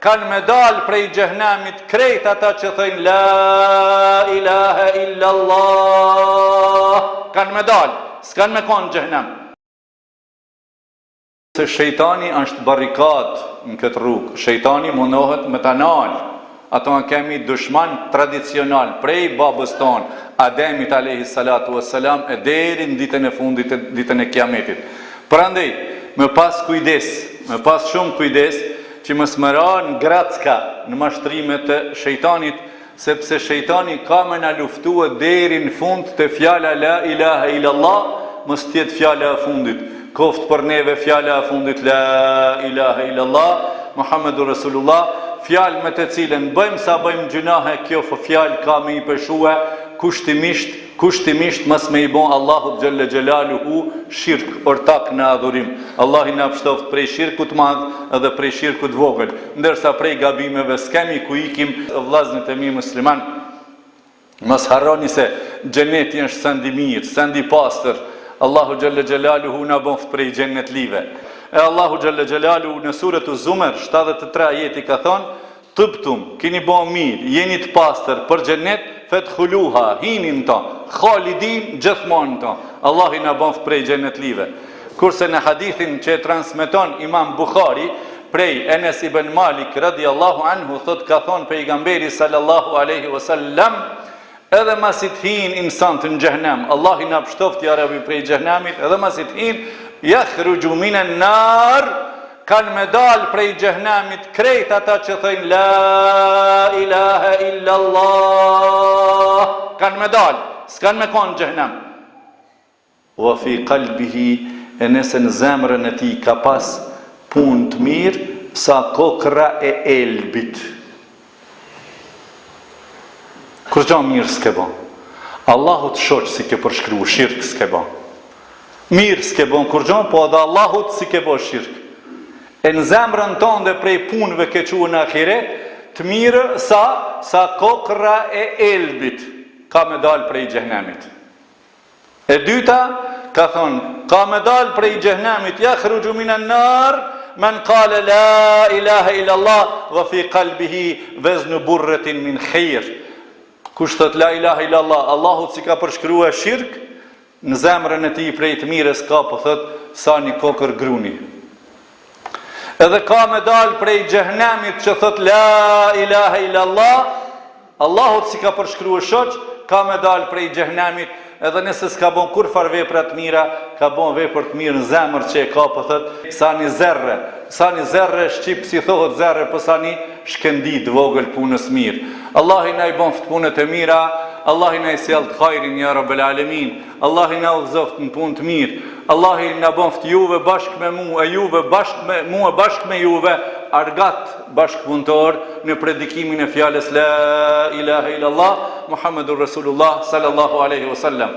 kanë me dalë prej xhehenamit krejt ata që thëjnë la ilaha illallah, kanë me dalë, s'kanë me konë xhehenam. Se shejtani është barikat në këtë rrugë, shejtani mundohet me ta nalë. Ato në kemi dushman tradicional prej babës tonë, Ademit alayhi salatu wassalam, e deri në ditën e fundit, ditën e kiametit. Prandaj, me pas kujdes, me pas shumë kujdes, që mos më ranë gracka në mashtrimet e shejtanit, sepse shejtani ka me na luftua deri në fund të fjala la ilaha illallah, mos tjetë fjala e fundit. Koft për neve fjala e fundit la ilaha illallah, Muhammedur Rasulullah, fjalë me të cilën bëjmë sa bëjmë gjunahe, kjo fjalë ka me i peshue kushtimisht mos me i bon Allahu xhalla xhelaluhu shirk, ortak në adhurim. Allah i na pështoft prej shirkut madh edhe prej shirkut vogël, ndërsa prej gabimeve s'kemi ku ikim. Vllazërit e mi musliman, mos harroni se xheneti është send i mirë, send i pastër. Allahu xhalla xhelaluhu na boft prej xhenetlive. E Allahu xhalla xhelaluhu në surën Zumar 73 ajeti ka thonë: "Tubtum, keni bën mirë, jeni të pastër për xhenet, fadkhuluha, hinin ta, khalidin gjithmonë ta." Allah i na boft prej xhenetlive. Kurse në hadithin që e transmeton Imam Bukhari prej Enes ibn Malik radiallahu anhu, thot ka thonë pejgamberi sallallahu alaihi wasallam: "Edhe masit hin insant në xhehenem, Allah i na pështoft ja Rabbi prej xhehenamit, edhe masit hin yakhruju minan nar, kanë me dalë prej xhehenamit krejt ata që thëjnë la ilaha illallah, kanë me dalë, s'kanë me konë xhehenem. Wa fi qalbihi, e nëse në zemrën e tij ka pas punë të mirë sa kokra e elbit." Kur gjo mirë s'ke bon, Allahut shoq si ke përshkru, shirk s'ke bon. Mirë s'ke bon kur gjo, po edhe Allahut si ke bo shirk. E në zemrën tonë dhe prej punëve ke qua në ahiret, të mirë sa kokra e elbit, ka me dalë prej xhehenamit. E dyta, ka thonë, ka me dalë prej xhehenamit, yakhruju minan nar, man qala la ilaha illallah, wa fi qalbihi waznu burratin min khair. Kush thot la ilaha illallah, Allahut si ka përshkrua shirk, në zemrën e tij prej të mirës ka, po thot, sa një kokër gruni. Edhe ka me dalë prej xhehenamit që thot la ilaha illallah, Allahut si ka përshkrua shoq, ka me dalë prej xhehenamit, edhe nëse s'ka bon kur far vepra të mira, ka bon vepër të mirë në zemër që e ka, po thot, sa një zerre, shqip si thohet zerre, po sa një shkëndit vogël punës mirë. Allah i na i bon ftë punët e mira, Allah i na i sjell të khairin ja Rabbel Alemin, Allah i na udhëzoft në punë të mirë, Allah i na bon ftë juve bashkë me mu, e juve bashkë me juve, argat bashkëpunëtor në predikimin e fjalës la ilaha illallah, Muhammedur Rasulullah sallallahu alaihi wasallam.